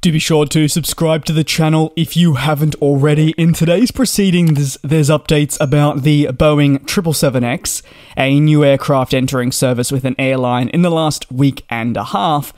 Do be sure to subscribe to the channel if you haven't already. In today's proceedings, there's updates about the Boeing 777X, a new aircraft entering service with an airline in the last week and a half,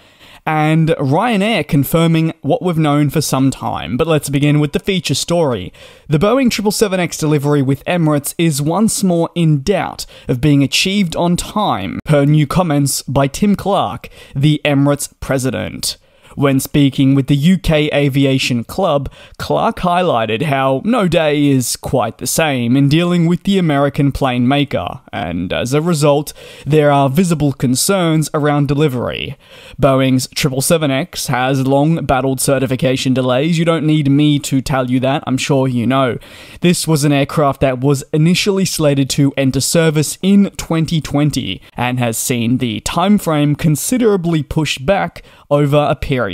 and Ryanair confirming what we've known for some time. But let's begin with the feature story. The Boeing 777X delivery with Emirates is once more in doubt of being achieved on time, per new comments by Tim Clark, the Emirates president. When speaking with the UK Aviation Club, Clark highlighted how no day is quite the same in dealing with the American plane maker, and as a result, there are visible concerns around delivery. Boeing's 777X has long battled certification delays. You don't need me to tell you that, I'm sure you know. This was an aircraft that was initially slated to enter service in 2020, and has seen the timeframe considerably pushed back over a period.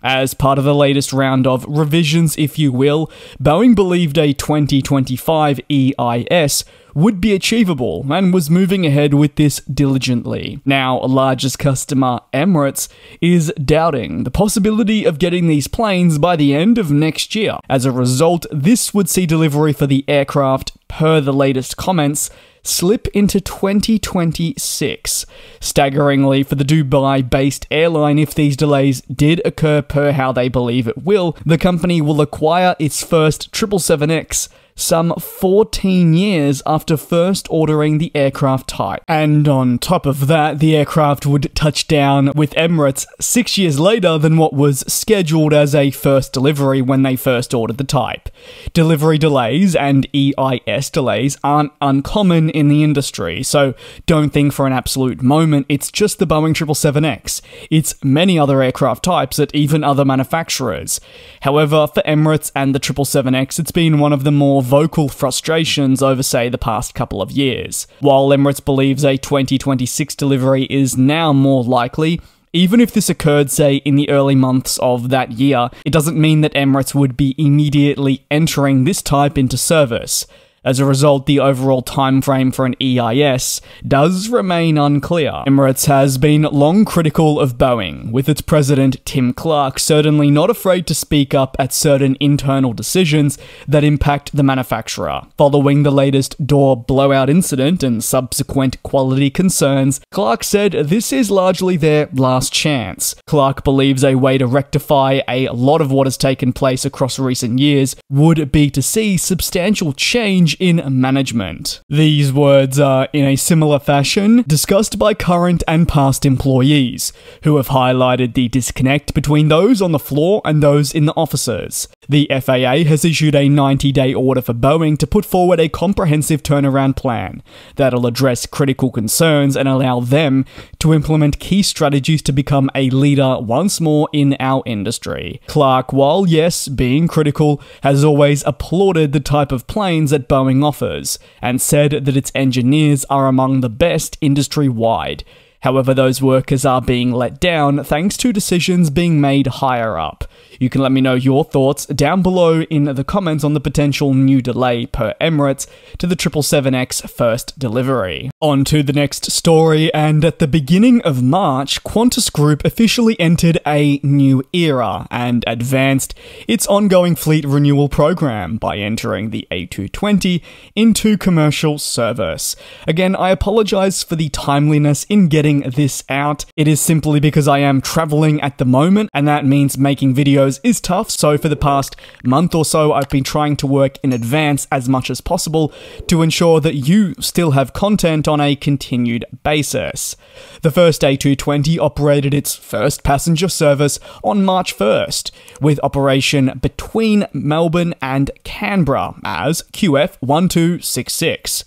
As part of the latest round of revisions, if you will, Boeing believed a 2025 EIS would be achievable and was moving ahead with this diligently. Now, largest customer Emirates is doubting the possibility of getting these planes by the end of next year. As a result, this would see delivery for the aircraft, per the latest comments, slip into 2026. Staggeringly for the Dubai-based airline, if these delays did occur per how they believe it will, the company will acquire its first 777X some 14 years after first ordering the aircraft type. And on top of that, the aircraft would touch down with Emirates 6 years later than what was scheduled as a first delivery when they first ordered the type. Delivery delays and EIS delays aren't uncommon in the industry, so don't think for an absolute moment it's just the Boeing 777X. It's many other aircraft types at even other manufacturers. However, for Emirates and the 777X, it's been one of the more vocal frustrations over, say, the past couple of years. While Emirates believes a 2026 delivery is now more likely, even if this occurred, say, in the early months of that year, it doesn't mean that Emirates would be immediately entering this type into service. As a result, the overall timeframe for an EIS does remain unclear. Emirates has been long critical of Boeing, with its president Tim Clark certainly not afraid to speak up at certain internal decisions that impact the manufacturer. Following the latest door blowout incident and subsequent quality concerns, Clark said this is largely their last chance. Clark believes a way to rectify a lot of what has taken place across recent years would be to see substantial change in management. These words are, in a similar fashion, discussed by current and past employees, who have highlighted the disconnect between those on the floor and those in the offices. The FAA has issued a 90-day order for Boeing to put forward a comprehensive turnaround plan that'll address critical concerns and allow them to implement key strategies to become a leader once more in our industry. Clark, while yes, being critical, has always applauded the type of planes that Boeing offers, and said that its engineers are among the best industry-wide. However, those workers are being let down thanks to decisions being made higher up. You can let me know your thoughts down below in the comments on the potential new delay per Emirates to the 777X first delivery. On to the next story, and at the beginning of March, Qantas Group officially entered a new era and advanced its ongoing fleet renewal program by entering the A220 into commercial service. Again, I apologize for the timeliness in getting this out. It is simply because I am traveling at the moment, and that means making videos is tough, so for the past month or so I've been trying to work in advance as much as possible to ensure that you still have content on a continued basis. The first A220 operated its first passenger service on March 1st, with operation between Melbourne and Canberra as QF1266.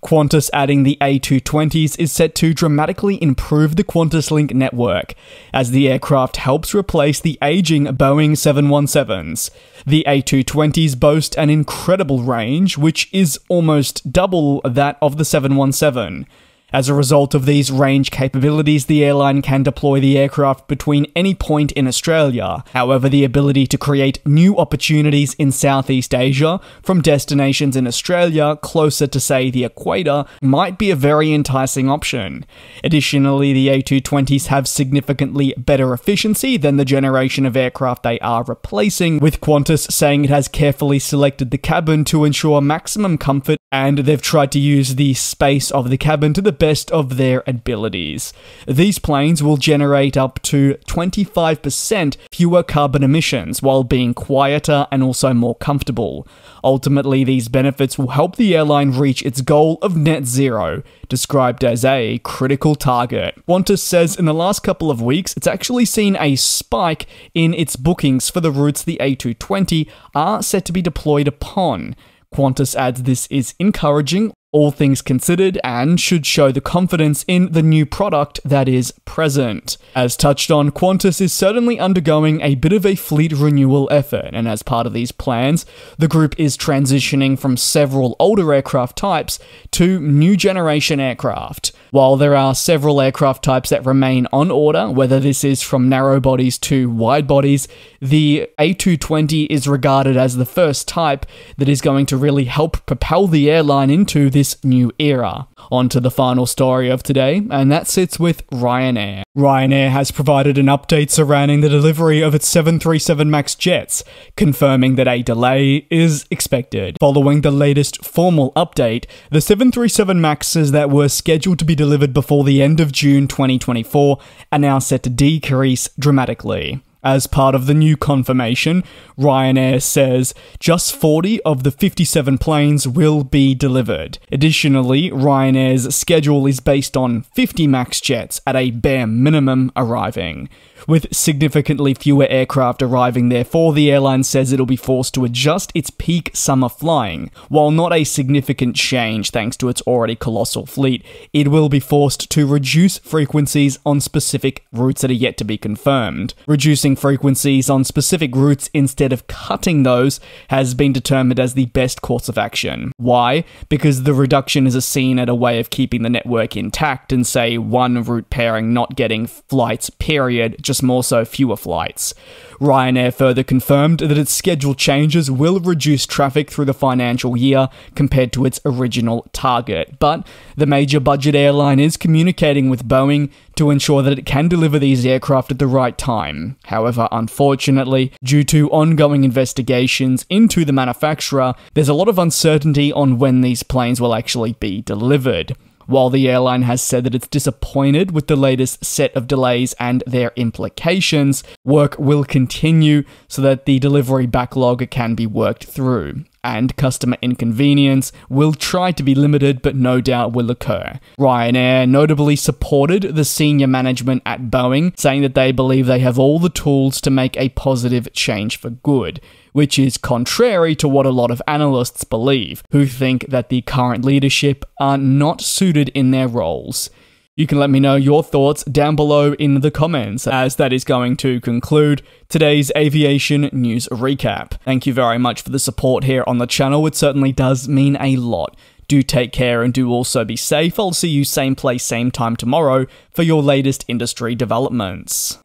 Qantas adding the A220s is set to dramatically improve the QantasLink network, as the aircraft helps replace the aging Boeing 717s. The A220s boast an incredible range, which is almost double that of the 717. As a result of these range capabilities, the airline can deploy the aircraft between any point in Australia. However, the ability to create new opportunities in Southeast Asia from destinations in Australia closer to, say, the equator might be a very enticing option. Additionally, the A220s have significantly better efficiency than the generation of aircraft they are replacing, with Qantas saying it has carefully selected the cabin to ensure maximum comfort, and they've tried to use the space of the cabin to the best of their abilities. These planes will generate up to 25% fewer carbon emissions while being quieter and also more comfortable. Ultimately, these benefits will help the airline reach its goal of net zero, described as a critical target. Qantas says in the last couple of weeks, it's actually seen a spike in its bookings for the routes the A220 are set to be deployed upon. Qantas adds this is encouraging, all things considered, and should show the confidence in the new product that is present. As touched on, Qantas is certainly undergoing a bit of a fleet renewal effort, and as part of these plans, the group is transitioning from several older aircraft types to new generation aircraft. While there are several aircraft types that remain on order, whether this is from narrow bodies to wide bodies, the A220 is regarded as the first type that is going to really help propel the airline into this new era. On to the final story of today, and that sits with Ryanair. Ryanair has provided an update surrounding the delivery of its 737 MAX jets, confirming that a delay is expected. Following the latest formal update, the 737 MAXs that were scheduled to be delivered before the end of June 2024 are now set to decrease dramatically. As part of the new confirmation, Ryanair says just 40 of the 57 planes will be delivered. Additionally, Ryanair's schedule is based on 50 MAX jets at a bare minimum arriving. With significantly fewer aircraft arriving, therefore, the airline says it'll be forced to adjust its peak summer flying. While not a significant change thanks to its already colossal fleet, it will be forced to reduce frequencies on specific routes that are yet to be confirmed. Reducing frequencies on specific routes instead of cutting those has been determined as the best course of action. Why? Because the reduction is seen as a way of keeping the network intact and, say, one route pairing not getting flights, period, just more so fewer flights. Ryanair further confirmed that its schedule changes will reduce traffic through the financial year compared to its original target, but the major budget airline is communicating with Boeing to ensure that it can deliver these aircraft at the right time. However, unfortunately, due to ongoing investigations into the manufacturer, there's a lot of uncertainty on when these planes will actually be delivered. While the airline has said that it's disappointed with the latest set of delays and their implications, work will continue so that the delivery backlog can be worked through, and customer inconvenience will try to be limited but no doubt will occur. Ryanair notably supported the senior management at Boeing, saying that they believe they have all the tools to make a positive change for good, which is contrary to what a lot of analysts believe, who think that the current leadership are not suited in their roles. You can let me know your thoughts down below in the comments, as that is going to conclude today's aviation news recap. Thank you very much for the support here on the channel, it certainly does mean a lot. Do take care and do also be safe. I'll see you same place, same time tomorrow for your latest industry developments.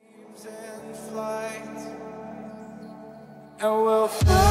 And we'll fly.